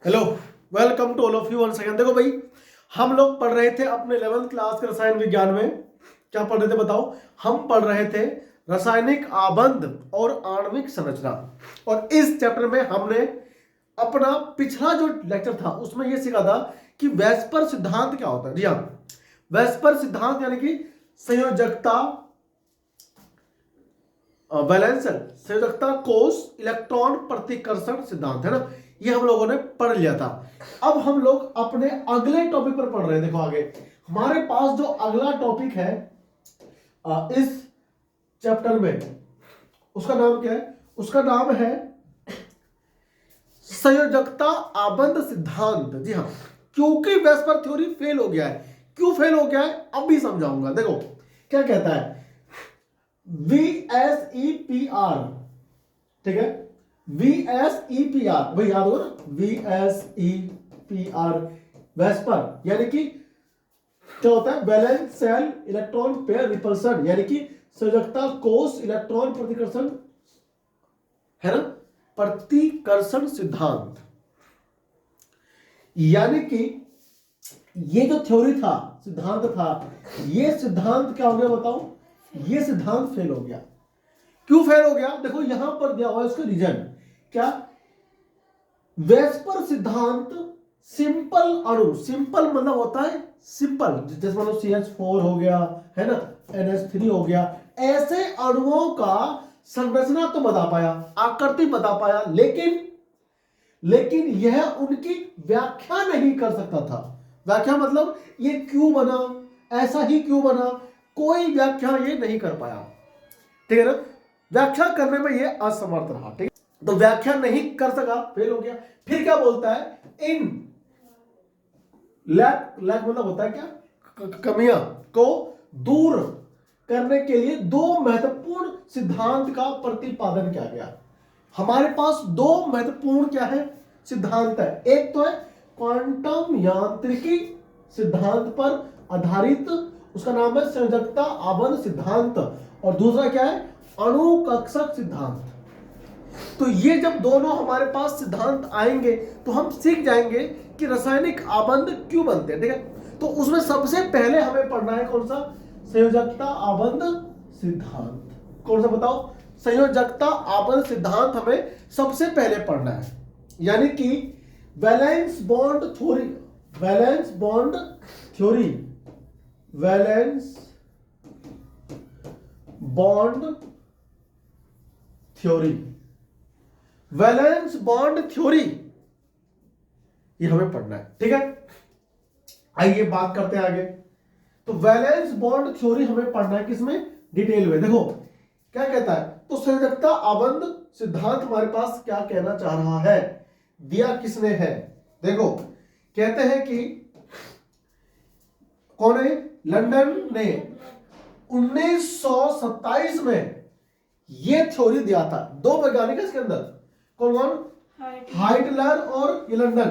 Hello, welcome to all of you once again. देखो भाई, हम लोग पढ़ रहे थे अपने 11th क्लास के रसायन विज्ञान में। क्या पढ़ रहे थे बताओ? हम पढ़ रहे थे रासायनिक आबंध और आणविक संरचना। और इस चैप्टर में हमने अपना पिछला जो लेक्चर था उसमें यह सीखा था कि वेस्पर सिद्धांत क्या होता है। जी हाँ, वेस्पर सिद्धांत यानी कि संयोजकता, वैलेंसन, संयोजकता कोष, इलेक्ट्रॉन प्रतिकर्षण सिद्धांत है ना, ये हम लोगों ने पढ़ लिया था। अब हम लोग अपने अगले टॉपिक पर पढ़ रहे हैं। देखो आगे हमारे पास जो अगला टॉपिक है इस चैप्टर में, उसका नाम क्या है? उसका नाम है संयोजकता आबंध सिद्धांत। जी हाँ, क्योंकि वेस्पर थ्योरी फेल हो गया है। क्यों फेल हो गया है अब भी समझाऊंगा। देखो क्या कहता है, VSEPR, ठीक है, VSEPR भाई याद होगा ना, VSEPR वेस्पर यानी कि क्या होता है? Valence shell electron pair repulsion, यानी कि संयोजकता कोष इलेक्ट्रॉन प्रतिकर्षण है ना, प्रतिकर्षण सिद्धांत। यानी कि ये जो थ्योरी था, सिद्धांत था, ये सिद्धांत क्या हो गया बताओ? ये सिद्धांत फेल हो गया। क्यों फेल हो गया? देखो यहां पर दिया हुआ है उसका रीजन। क्या? वेस्पर सिद्धांत सिंपल अणु, सिंपल मतलब होता है सिंपल, जैसे मान लो CH4 हो गया है ना, NH3 हो गया, ऐसे अणुओं का संरचना तो बता पाया, आकृति बता पाया, लेकिन यह उनकी व्याख्या नहीं कर सकता था। व्याख्या मतलब ये क्यों बना, ऐसा ही क्यों बना, कोई व्याख्या ये नहीं कर पाया। ठीक है ना, व्याख्या करने में ये असमर्थ रहा। ठीक है, तो व्याख्या नहीं कर सका, फेल हो गया। फिर क्या बोलता है? इन लैक मतलब होता है क्या? कमियां को दूर करने के लिए दो महत्वपूर्ण सिद्धांत का प्रतिपादन किया गया। हमारे पास दो महत्वपूर्ण क्या है? सिद्धांत है। एक तो है क्वांटम यांत्रिकी सिद्धांत पर आधारित, उसका नाम है संयोजकता आबंध सिद्धांत, और दूसरा क्या है? अणु कक्षक सिद्धांत। तो ये जब दोनों हमारे पास सिद्धांत आएंगे तो हम सीख जाएंगे कि रासायनिक आबंध क्यों बनते हैं। ठीक है, तो उसमें सबसे पहले हमें पढ़ना है कौन सा? संयोजकता आबंध सिद्धांत। कौन सा बताओ? संयोजकता आबंध सिद्धांत हमें सबसे पहले पढ़ना है। यानी कि valence bond theory, valence bond theory, valence bond theory, valence bond theory, ये हमें पढ़ना है। ठीक है, आइए बात करते हैं आगे। तो वैलेंस बॉन्ड थ्योरी हमें पढ़ना है किसमें? डिटेल में। देखो क्या कहता है, तो संयोजकता आबंध सिद्धांत हमारे पास क्या कहना चाह रहा है, दिया किसने है? देखो कहते हैं कि कौन है? लंदन ने 1927 में यह थ्योरी दिया था। दो वैज्ञानिक इसके अंदर, कौन कौन? हाइटलर और ये लंदन।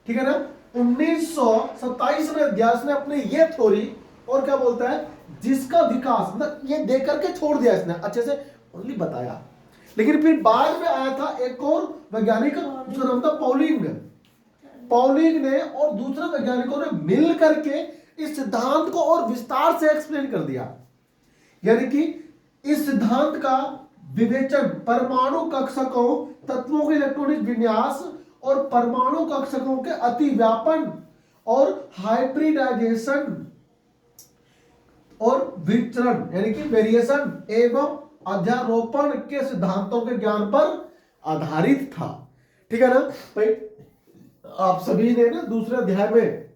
ठीक है ना, 1927 में अध्यास ने अपने ये थ्योरी, और क्या बोलता है? जिसका विकास, मतलब ये देख करके छोड़ दिया इसने, अच्छे से ओनली बताया। लेकिन फिर बाद में आया था एक और वैज्ञानिक, उसका नाम था पॉलिंग। पॉलिंग ने और दूसरे वैज्ञानिकों ने मिल करके इस सिद्धांत को और विस्तार से एक्सप्लेन कर दिया। यानी कि इस सिद्धांत का विवेचन परमाणु कक्षकों, तत्वों के इलेक्ट्रॉनिक विन्यास और परमाणु कक्षकों के अतिव्यापन और हाइब्रिडाइजेशन और विचरण यानी कि वेरिएशन एवं अध्यारोपण के सिद्धांतों के ज्ञान पर आधारित था। ठीक है ना भाई, आप सभी ने ना दूसरे अध्याय में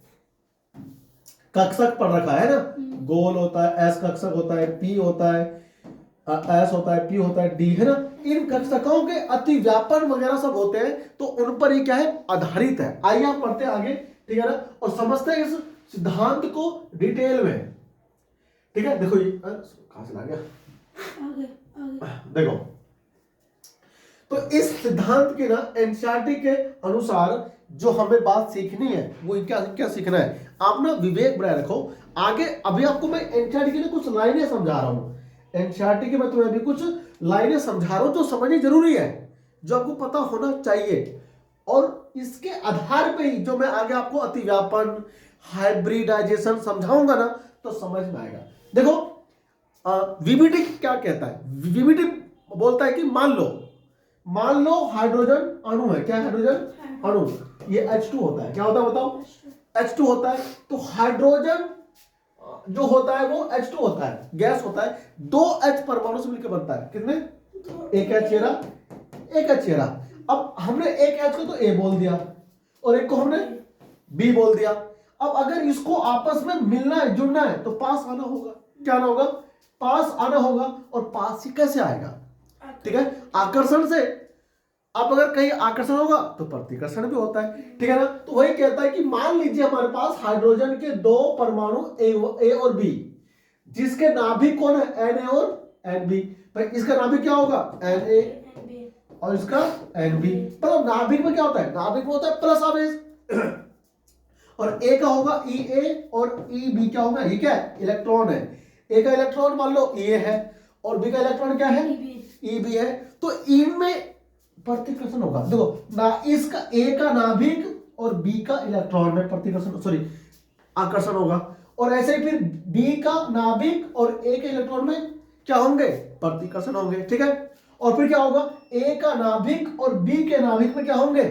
कक्षक पढ़ रखा है ना, गोल होता है, एस कक्षक होता है, पी होता है, एस होता है, पी होता है, डी है ना। इन कक्षकों के अतिव्यापन वगैरह सब होते हैं, तो उन पर ये क्या है? आधारित है। आइए आप पढ़ते हैं आगे। ठीक है ना, और समझते हैं इस सिद्धांत को डिटेल में। ठीक है, देखो ये कहां से ला गया? आगे। देखो तो इस सिद्धांत की ना एनसीईआरटी के अनुसार जो हमें बात सीखनी है वो क्या क्या सीखना है, आप ना विवेक बनाए रखो। आगे अभी आपको मैं एनसीईआरटी के लिए कुछ लाइनें समझा रहा हूं, एनसीईआरटी के मैं तुम्हें अभी कुछ लाइनें समझा रहा हूं जो समझनी जरूरी है, जो आपको पता होना चाहिए। और इसके आधार पे ही जो मैं आगे आपको अतिव्यापन, हाइब्रिडाइजेशन समझाऊंगा ना, तो समझ में आएगा। देखो वीबीटी क्या कहता है? वीबीटी बोलता है कि मान लो हाइड्रोजन अणु है। क्या हाइड्रोजन अणु? ये H2 होता है। क्या होता है बताओ? H2 होता है। तो हाइड्रोजन जो होता है वो H2 होता है, गैस होता है। 2H परमाणु से मिलकर बनता है। कितने? एक H ये रहा, एक H ये रहा। अब हमने एक H को तो A बोल दिया और एक को हमने B बोल दिया। अब अगर इसको आपस में मिलना है, जुड़ना है, तो पास आना होगा। क्या आना होगा? पास आना होगा। और पास ही कैसे आएगा? ठीक है, आकर्षण से। अब अगर कहीं आकर्षण होगा तो प्रतिकर्षण भी होता है। ठीक है ना? तो वही कहता है कि मान लीजिए हमारे पास हाइड्रोजन के दो परमाणु ए और बी, जिसके नाभिक कौन है? Na और Nb। भाई इसका नाभिक क्या होगा? Na और इसका Nb। मतलब नाभिक में क्या होता है? नाभिक में होता है प्लस आवेश। और ए का होगा Ea और Eb क्या होगा? ये क्या है? इलेक्ट्रॉन है। ए का इलेक्ट्रॉन मान लो Ea है और बी का इलेक्ट्रॉन क्या है? Eb है। तो इनमें प्रतिकर्षण होगा। देखो ना, इसका ए का नाभिक और बी का इलेक्ट्रॉन में प्रतिकर्षण, सॉरी आकर्षण होगा। और ऐसे ही फिर बी का नाभिक और ए के इलेक्ट्रॉन में क्या होंगे? प्रतिकर्षण होंगे। ठीक है, और फिर क्या होगा? ए का नाभिक और बी के नाभिक में क्या होंगे?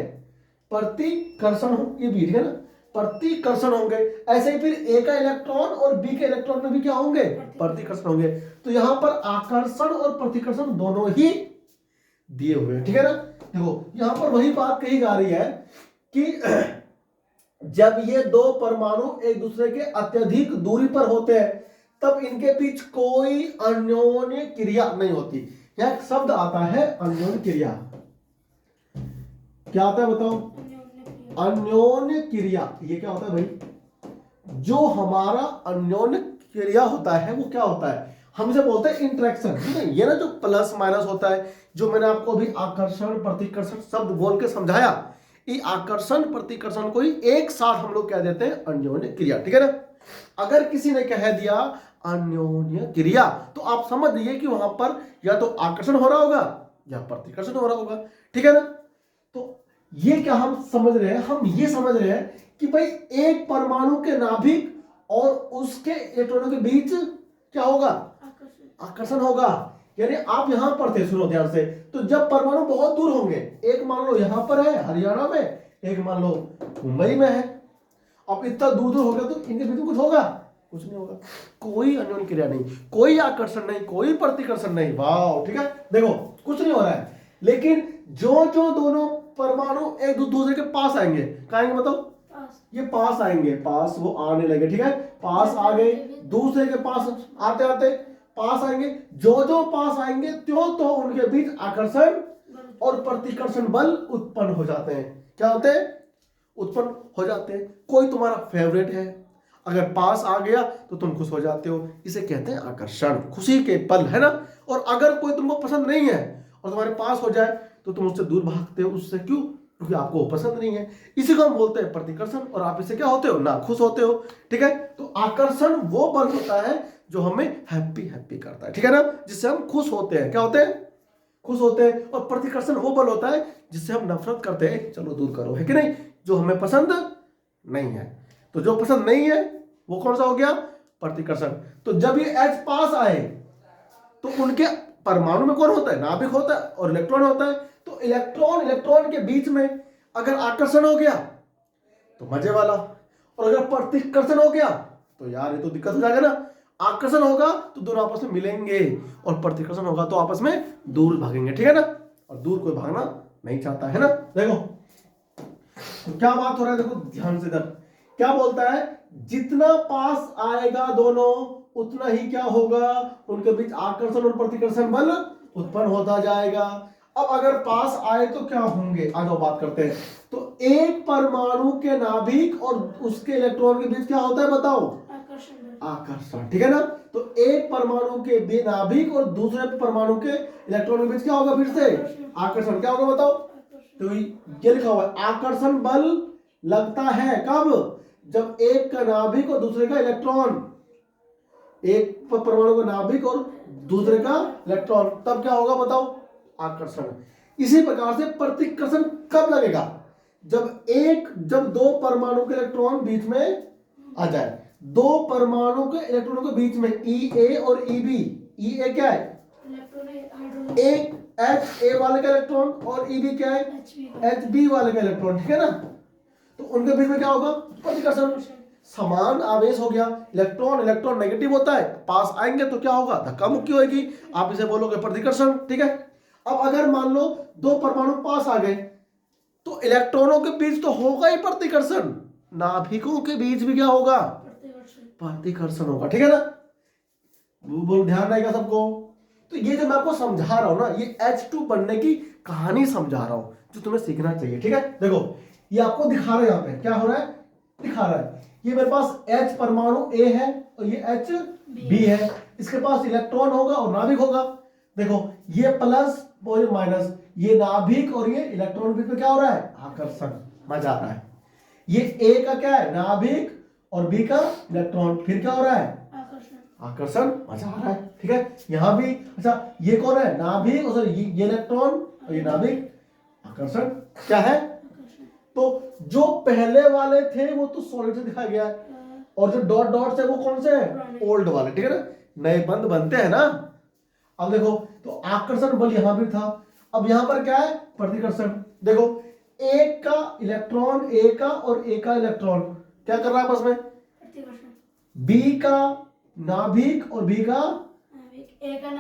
प्रतिकर्षण होंगे भी। ठीक है ना? प्रतिकर्षण होंगे। ऐसे ही फिर ए का इलेक्ट्रॉन और बी के इलेक्ट्रॉन में भी क्या होंगे? प्रतिकर्षण होंगे। तो यहां पर आकर्षण और प्रतिकर्षण दोनों ही दिए हुए हैं। ठीक है ना? देखो यहां पर वही बात कही जा रही है कि जब ये दो परमाणु एक दूसरे के अत्यधिक दूरी पर होते हैं, तब इनके बीच कोई अन्योन्य क्रिया नहीं होती। यह एक शब्द आता है अन्योन्य क्रिया। क्या आता है बताओ? अन्योन्य क्रिया। ये क्या होता है भाई? जो हमारा अन्योन्य क्रिया होता है वो क्या होता है? हम इसे बोलते हैं इंटरेक्शन। ये ना जो प्लस माइनस होता है, जो मैंने आपको अभी आकर्षण प्रतिकर्षण शब्द बोल के समझाया, ये आकर्षण प्रतिकर्षण को ही एक साथ हम लोग कह देते हैं अन्योन्य क्रिया। ठीक है ना? अगर किसी ने कह दिया अन्योन्य क्रिया, तो आप समझ लीजिए कि वहां पर या तो आकर्षण हो रहा होगा या प्रतिकर्षण हो रहा होगा। ठीक है ना? तो ये क्या हम समझ रहे हैं? हम ये समझ रहे हैं कि भाई एक परमाणु के नाभिक और उसके इलेक्ट्रॉनों के बीच क्या होगा? आकर्षण होगा। यानी आप यहां पर थे, सुनो ध्यान से, तो जब परमाणु बहुत दूर होंगे, एक मान लो यहां पर है हरियाणा में, एक मान लो मुंबई में है, अब इतना दूर दूर हो गया तो इनके बीच में कुछ होगा? कुछ नहीं होगा। कोई अन्योन्य क्रिया नहीं, कोई आकर्षण नहीं, कोई प्रतिकर्षण नहीं। वाह! ठीक है, देखो कुछ नहीं हो रहा है। लेकिन जो जो दोनों परमाणु एक दूसरे के पास आएंगे, कहाँ आएंगे बताओ? ये पास आएंगे, पास वो आने लगे। ठीक है, पास आ गए, दूसरे के पास आते आते पास आएंगे। जो जो पास आएंगे त्यों तो उनके बीच आकर्षण और प्रतिकर्षण बल उत्पन्न हो जाते हैं। क्या होते हैं? उत्पन्न हो जाते हैं। कोई तुम्हारा फेवरेट है, अगर पास आ गया तो तुम खुश हो जाते हो, इसे कहते हैं आकर्षण, खुशी के पल, है ना? और अगर कोई तुमको पसंद नहीं है और तुम्हारे पास हो जाए तो तुम उससे दूर भागते हो। उससे क्यों? क्योंकि आपको वो पसंद नहीं है। इसी को हम बोलते हैं प्रतिकर्षण, और आप इससे क्या होते हो? ना खुश होते हो। ठीक है, तो आकर्षण वो बल होता है जो हमें हैप्पी करता है। ठीक है ना? जिससे हम खुश होते हैं। क्या होते हैं? खुश होते हैं। और प्रतिकर्षण वो बल होता है जिससे हम नफरत करते हैं, चलो दूर करो, है कि नहीं? जो हमें पसंद नहीं है। तो जो पसंद नहीं है वो कौन सा हो गया? प्रतिकर्षण। तो जब ये H पास आए तो उनके परमाणु में कौन होता है? नाभिक होता है और इलेक्ट्रॉन होता है। तो इलेक्ट्रॉन के बीच में अगर आकर्षण हो गया तो मजे वाला, और अगर प्रतिकर्षण हो गया तो यार ये तो दिक्कत हो जाएगा ना। आकर्षण होगा तो दोनों आपस में मिलेंगे, और प्रतिकर्षण होगा तो आपस में दूर भागेंगे। ठीक है ना? और दूर कोई भागना नहीं चाहता, है ना? देखो तो क्या बात हो रहा है, देखो ध्यान से इधर क्या बोलता है? जितना पास आएगा दोनों उतना ही क्या होगा? उनके बीच आकर्षण और प्रतिकर्षण बल उत्पन्न होता जाएगा। अब अगर पास आए तो क्या होंगे? आ जाओ बात करते हैं। तो एक परमाणु के नाभिक और उसके इलेक्ट्रॉन के बीच क्या होता है बताओ? आकर्षण। ठीक है ना? तो एक परमाणु के नाभिक और दूसरे परमाणु के इलेक्ट्रॉन के बीच क्या होगा? फिर से आकर्षण। क्या होगा बताओ? तो ये लिखा हुआ है आकर्षण बल लगता है कब? जब एक का नाभिक और दूसरे का इलेक्ट्रॉन, एक परमाणु का नाभिक और दूसरे का इलेक्ट्रॉन, तब क्या होगा बताओ? आकर्षण। इसी प्रकार से प्रतिकर्षण कब लगेगा? जब दो परमाणु के इलेक्ट्रॉन बीच में आ जाए, दो परमाणु के इलेक्ट्रॉनों के बीच में E A और EB, EA क्या है? एक HA वाले का इलेक्ट्रॉन और EB क्या है? HB वाले का इलेक्ट्रॉन, ठीक है ना? तो उनके बीच में क्या होगा? प्रतिकर्षण। समान आवेश हो गया, इलेक्ट्रॉन इलेक्ट्रॉन नेगेटिव होता है, पास आएंगे तो क्या होगा? धक्का मुक्की होगी, आप इसे बोलोगे प्रतिकर्षण, ठीक है? अब अगर मान लो दो परमाणु पास आ गए तो इलेक्ट्रॉनों के बीच तो होगा ही प्रतिकर्षण, नाभिकों के बीच भी क्या होगा? प्रतिकर्षण होगा, ठीक है ना? बोल, ध्यान रहेगा सबको। तो ये जो मैं आपको समझा रहा हूं ना, ये H2 बनने की कहानी समझा रहा हूं जो तुम्हें सीखना चाहिए, ठीक है? देखो ये आपको दिखा रहा है, यहाँ पे क्या हो रहा है? दिखा रहा है ये मेरे पास H परमाणु A है और ये HB है, इसके पास इलेक्ट्रॉन होगा और नाभिक होगा। देखो ये प्लस और ये माइनस, ये नाभिक और ये इलेक्ट्रॉन बीच में क्या हो रहा है? आकर्षण। मजा आ रहा है। ये A का क्या है? नाभिक और B का इलेक्ट्रॉन, फिर क्या हो रहा है? आकर्षण। मजा आ रहा है, ठीक है? यहां भी अच्छा, ये कौन है? नाभिक और ये इलेक्ट्रॉन और ये नाभिक, आकर्षण क्या है? तो जो पहले वाले थे वो तो सॉलिड से दिखाया गया है, और जो डॉट डॉट है वो कौन से है? ओल्ड वाले, ठीक है ना? नए बंद बनते हैं ना। अब देखो तो आकर्षण बल यहां भी था, अब यहां पर क्या है? प्रतिकर्षण। देखो एक का इलेक्ट्रॉन A का और A का इलेक्ट्रॉन क्या कर रहा है आपस में? B का नाभिक और B का A का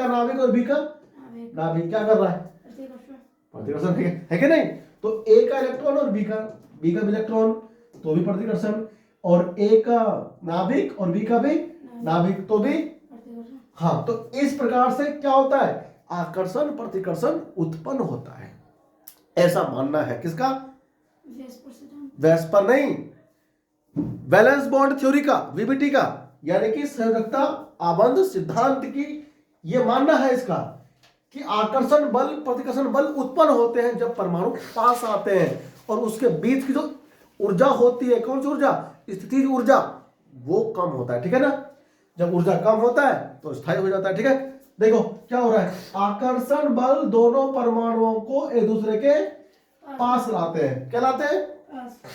नाभिक और B का नाभिक क्या कर रहा है? प्रतिकर्षण, ठीक है कि नहीं? तो A का इलेक्ट्रॉन और B का भी इलेक्ट्रॉन तो भी प्रतिकर्षण, और A का नाभिक और B का भी नाभिक तो भी, हाँ। तो इस प्रकार से क्या होता है? आकर्षण प्रतिकर्षण उत्पन्न होता है, ऐसा मानना है किसका? वेस्पर नहीं, वैलेंस बॉन्ड थ्योरी का, VBT का, यानी कि संयोजकता आबंध सिद्धांत की ये मानना है इसका कि आकर्षण बल प्रतिकर्षण बल उत्पन्न होते हैं जब परमाणु पास आते हैं और उसके बीच की जो ऊर्जा होती है, कौन सी ऊर्जा? स्थितिज ऊर्जा, वो कम होता है, ठीक है ना? जब ऊर्जा कम होता है तो स्थायी हो जाता है, ठीक है? देखो क्या हो रहा है? आकर्षण बल दोनों परमाणुओं को एक दूसरे के पास लाते हैं, क्या लाते हैं?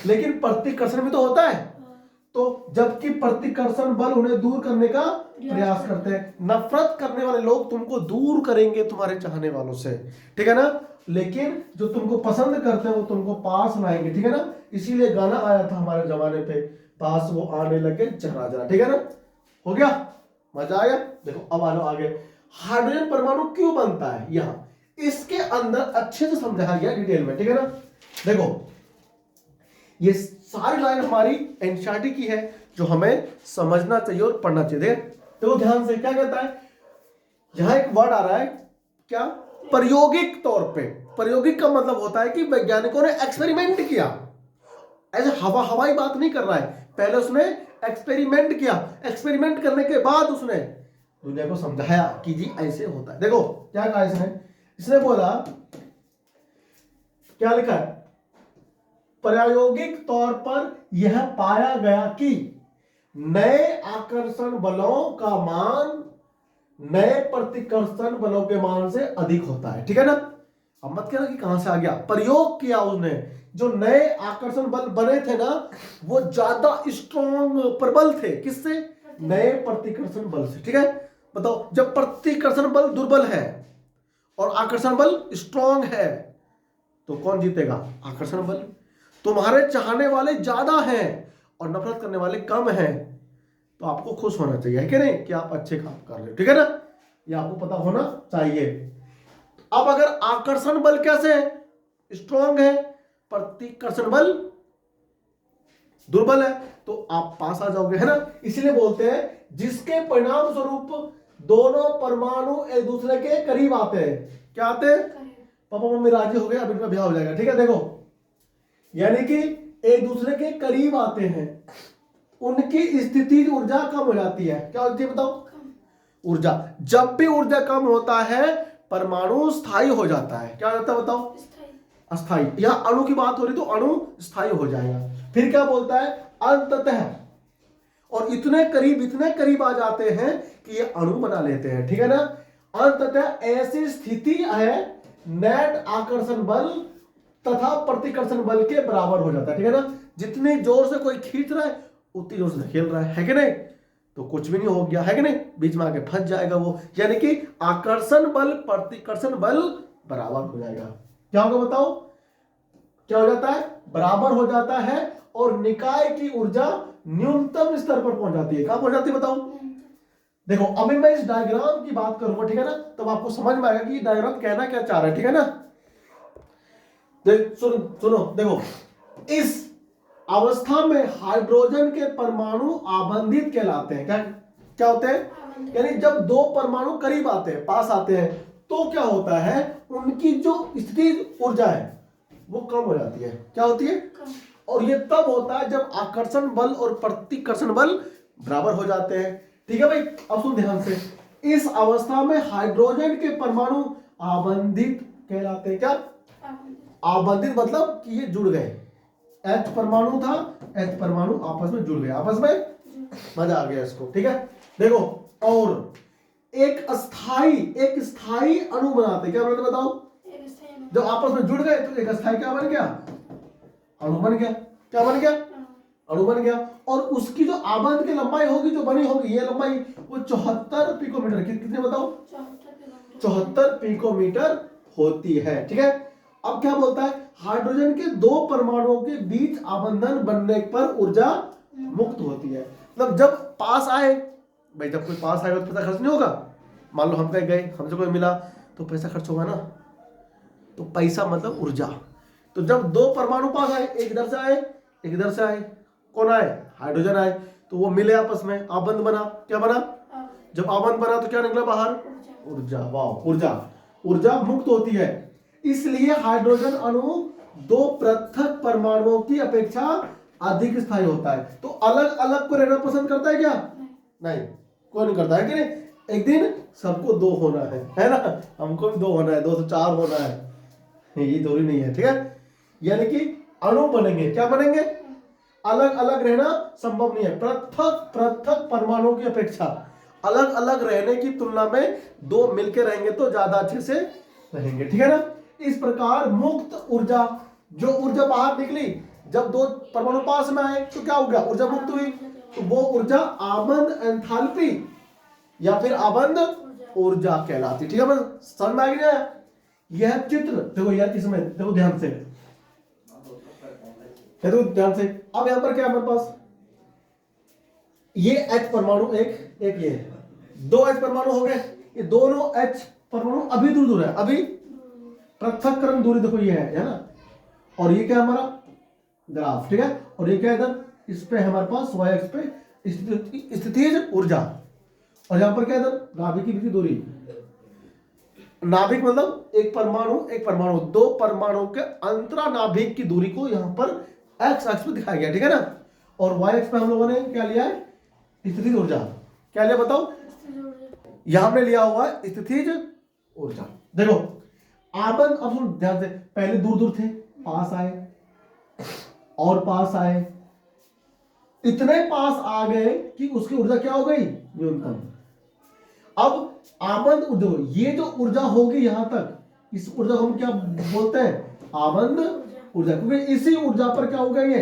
लेकिन प्रतिकर्षण भी तो होता है, तो जबकि प्रतिकर्षण बल उन्हें दूर करने का प्रयास करते हैं। नफरत करने वाले लोग तुमको दूर करेंगे तुम्हारे चाहने वालों से, ठीक है ना? लेकिन जो तुमको पसंद करते हैं वो तुमको पास लाएंगे, ठीक है ना? इसीलिए गाना आया था हमारे जमाने पे, पास वो आने लगे जरा जरा, ठीक है ना? हो गया? मजा आया? देखो अब आ लो आगे। हाइड्रोजन परमाणु क्यों बनता है? यहां इसके अंदर अच्छे से समझाया गया डिटेल में, ठीक है ना? देखो ये सारी लाइन हमारी एनसीईआरटी की है जो हमें समझना चाहिए और पढ़ना चाहिए। देखो ध्यान से क्या कहता है, यहां एक वर्ड आ रहा है क्या? प्रायोगिक तौर पे। प्रायोगिक का मतलब होता है कि वैज्ञानिकों ने एक्सपेरिमेंट किया, ऐसे हवाई बात नहीं कर रहा है, पहले उसने एक्सपेरिमेंट किया, एक्सपेरिमेंट करने के बाद उसने दुनिया को समझाया कि जी ऐसे होता है। देखो क्या कहा इसने बोला, क्या लिखा है? प्रायोगिक तौर पर यह पाया गया कि नए आकर्षण बलों का मान नए प्रतिकर्षण बलों के मान से अधिक होता है, ठीक है ना? अब मत कहना कि कहां से आ गया, प्रयोग किया उसने, जो नए आकर्षण बल बने थे ना वो ज्यादा स्ट्रॉन्ग प्रबल थे, किससे? नए प्रतिकर्षण बल से, ठीक है? बताओ जब प्रतिकर्षण बल दुर्बल है और आकर्षण बल स्ट्रॉन्ग है तो कौन जीतेगा? आकर्षण बल। तुम्हारे चाहने वाले ज्यादा हैं और नफरत करने वाले कम हैं, तो आपको खुश होना चाहिए कि नहीं कि आप अच्छे काम कर रहे हो, ठीक है ना? ये आपको पता होना चाहिए। अब अगर आकर्षण बल कैसे है? स्ट्रॉन्ग है, प्रतिकर्षण बल दुर्बल है, तो आप पास आ जाओगे, है ना? इसलिए बोलते हैं जिसके परिणाम स्वरूप दोनों परमाणु एक दूसरे के करीब आते हैं, क्या आते हैं? पापा मम्मी राजी हो गए, अब इनका ब्याह हो जाएगा, ठीक है? देखो यानी कि एक दूसरे के करीब आते हैं, उनकी स्थिति ऊर्जा कम हो जाती है। क्या होती है बताओ? ऊर्जा। जब भी ऊर्जा कम होता है परमाणु स्थायी हो जाता है। क्या हो जाता है बताओ? अस्थायी। यह अणु की बात हो रही तो अणु स्थायी हो जाएगा। फिर क्या बोलता है? अंततः, और इतने करीब आ जाते हैं कि ये अणु बना लेते हैं, ठीक है ना? अंततः ऐसी स्थिति है नेट आकर्षण बल तथा प्रतिकर्षण बल के बराबर हो जाता है, ठीक है ना। जितनी जोर से कोई खींच रहा है उतनी जोर से धकेल रहा है कि नहीं, तो कुछ भी नहीं हो गया है कि नहीं, बीच में आके फंस जाएगा वो, यानी कि आकर्षण बल प्रतिकर्षण बल बराबर हो जाएगा। क्या होगा बताओ, क्या हो जाता है, बराबर हो जाता है, और निकाय की ऊर्जा न्यूनतम स्तर पर पहुंच जाती है। कहां पहुंच जाती है बताओ। देखो अभी मैं इस डायग्राम की बात करूंगा, ठीक है ना, तब आपको समझ में आएगा कि डायग्राम कहना क्या चाह रहा है, ठीक है ना। सुनो देखो, इस अवस्था में हाइड्रोजन के परमाणु आबंधित कहलाते हैं। क्या क्या होते हैं, यानी जब दो परमाणु करीब आते हैं, पास आते हैं, तो क्या होता है, उनकी जो स्थितिज ऊर्जा है वो कम हो जाती है। क्या होती है, और ये तब होता है जब आकर्षण बल और प्रतिकर्षण बल बराबर हो जाते हैं। ठीक है भाई, अब सुन ध्यान से, इस अवस्था में हाइड्रोजन के परमाणु आबंधित कहलाते हैं। क्या आबंधित, मतलब कि ये जुड़ गए, H परमाणु था, H परमाणु आपस में जुड़ गए, आपस में मजा आ गया इसको, ठीक है। देखो, और एक स्थायी अणु बनाते हैं। क्या बनाते बताओ, जब आपस में जुड़ गए तो एक स्थायी क्या बन गया, अणु बन गया। क्या बन गया, अणु बन गया। और उसकी जो आबंध की लंबाई होगी, जो बनी होगी ये लंबाई, वो 74 पिकोमीटर, कितने बताओ, 74 पिकोमीटर होती है, ठीक है। अब क्या बोलता है, हाइड्रोजन के दो परमाणुओं के बीच आबंधन बनने पर ऊर्जा मुक्त होती है। मतलब जब पास आए भाई, जब कोई पास आएगा तो पैसा खर्च नहीं होगा। मान लो हम कहीं गए, हमसे कोई मिला तो पैसा खर्च होगा ना, तो पैसा मतलब ऊर्जा। तो जब दो परमाणु पास आए, एक इधर से आए एक इधर से आए, कौन आए, हाइड्रोजन आए, तो वो मिले आपस में, आबंध बना। क्या बना, जब आबंध बना तो क्या निकला बाहर, ऊर्जा। वाह, ऊर्जा मुक्त होती है। इसलिए हाइड्रोजन अणु दो पृथक परमाणुओं की अपेक्षा अधिक स्थायी होता है। तो अलग अलग को रहना पसंद करता है क्या, नहीं, कोई नहीं करता है कि नहीं। एक दिन सबको दो होना है ना, हमको भी दो होना है, 2 से 4 होना है, ये दूरी नहीं है, ठीक है। यानी कि अणु बनेंगे, क्या बनेंगे, अलग अलग रहना संभव नहीं है। पृथक परमाणुओं की अपेक्षा अलग अलग रहने की तुलना में दो मिलकर रहेंगे तो ज्यादा अच्छे से रहेंगे, ठीक है ना। इस प्रकार मुक्त ऊर्जा, जो ऊर्जा बाहर निकली जब दो परमाणु पास में आए तो क्या हो गया, ऊर्जा मुक्त हुई, तो वो ऊर्जा आबंध एंथैल्पी या फिर आबंध ऊर्जा कहलाती, ठीक है। समझ में आ गया। यह चित्र देखो यार, इसमें देखो ध्यान से, देखो ध्यान से। अब यहां पर क्या है हमारे पास, ये H परमाणु एक ये दो H परमाणु हो गए, ये दोनों H परमाणु अभी दूर दूर है, अभी पृथक्करण दूरी देखो ये है ना, और ये क्या हमारा ग्राफ, ठीक है। और ये क्या इधर, इस पे हमारे पास y एक्स पे स्थितिज ऊर्जा, और यहां पर क्या इधर नाभिक की दूरी। नाभिक मतलब एक परमाणु दो परमाणु के अंतरा नाभिक की दूरी को यहां पर x अक्ष पे दिखाया गया, ठीक है ना। और y एक्स पे हम लोगों ने क्या लिया है, स्थितिज ऊर्जा। क्या लिया बताओ, यहां हमने लिया हुआ है स्थितिज ऊर्जा। देखो आबंध, अब सुन ध्यान से, पहले दूर दूर थे, पास आए और पास आए, इतने पास आ गए कि उसकी ऊर्जा क्या हो गई, न्यूनतम। अब आबंध ऊर्जा, ये जो ऊर्जा होगी यहां तक, इस ऊर्जा को हम क्या बोलते हैं, आबंध ऊर्जा, क्योंकि इसी ऊर्जा पर क्या हो गया, ये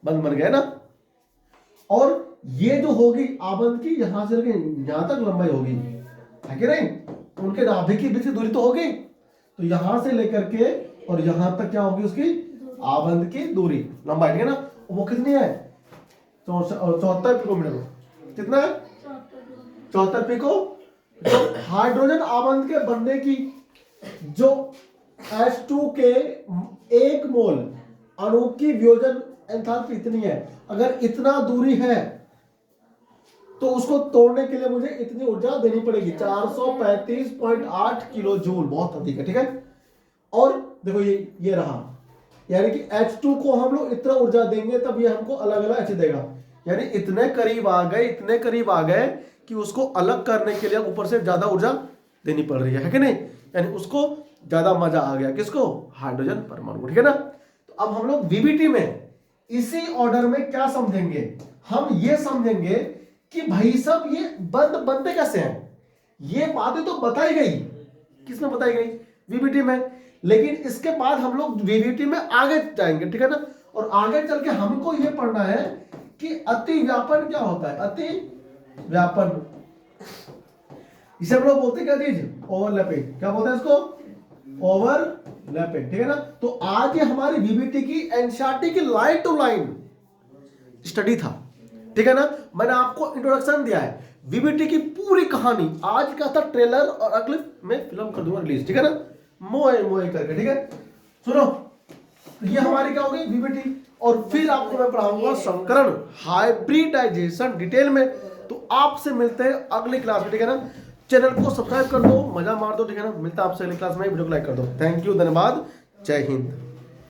बंध बन गया ना। और ये जो होगी आबंध की, यहां से लेकर यहां तक लंबाई होगी, है कि नहीं, उनके नाभिक की बीच की दूरी तो होगी, तो यहां से लेकर के और यहां तक क्या होगी उसकी आबंध की दूरी, लंबाई, ठीक है ना। वो कितनी है, 74 पिकोमीटर। कितना है, 74 पिको। जो हाइड्रोजन आबंध के बनने की जो H2 के 1 मोल अणु की वियोजन एंथैल्पी इतनी है। अगर इतना दूरी है तो उसको तोड़ने के लिए मुझे इतनी ऊर्जा देनी पड़ेगी, 435.8 किलो जूल, बहुत अधिक है, ठीक है। और देखो ये रहा, यानी कि H2 को हम लोग इतना ऊर्जा देंगे तब ये हमको अलग अलग H देगा, यानी इतने करीब आ गए कि उसको अलग करने के लिए ऊपर से ज्यादा ऊर्जा देनी पड़ रही है कि नहीं, यानी उसको ज्यादा मजा आ गया, किसको, हाइड्रोजन परमाणु को, ठीक है ना। तो अब हम लोग VBT में इसी ऑर्डर में क्या समझेंगे, हम ये समझेंगे कि भाई साहब ये बनते कैसे हैं। ये बातें तो बताई गई, किसमें बताई गई, VBT में, लेकिन इसके बाद हम लोग वीवीटी में आगे जाएंगे, ठीक है ना। और आगे चल के हमको ये पढ़ना है कि अति व्यापन क्या होता है। अति व्यापन इसे हम लोग बोलते हैं क्या चीज, ओवरलैपिंग। क्या बोलते हैं इसको, ओवरलैपिंग, ठीक है ना। तो आज ये हमारी वीवीटी की एनसीईआरटी की लाइन टू लाइन स्टडी था, ठीक है ना। मैंने आपको इंट्रोडक्शन दिया है, वीवीटी की पूरी कहानी आज का था ट्रेलर, और अगले में फिल्म कर दूंगा रिलीज, ठीक है ना, मोए मोए करके, ठीक है। सुनो, ये हमारी क्या होगी वीवीटी, और फिर आपको मैं पढ़ाऊंगा संकरण हाइब्रिडाइजेशन डिटेल में। तो आपसे मिलते हैं अगली क्लास में, ठीक है ना। चैनल को सब्सक्राइब कर दो, मजा मार दो, ठीक है ना। मिलता है आपसे अगली क्लास में, वीडियो को लाइक कर दो। थैंक यू, धन्यवाद, जय हिंद।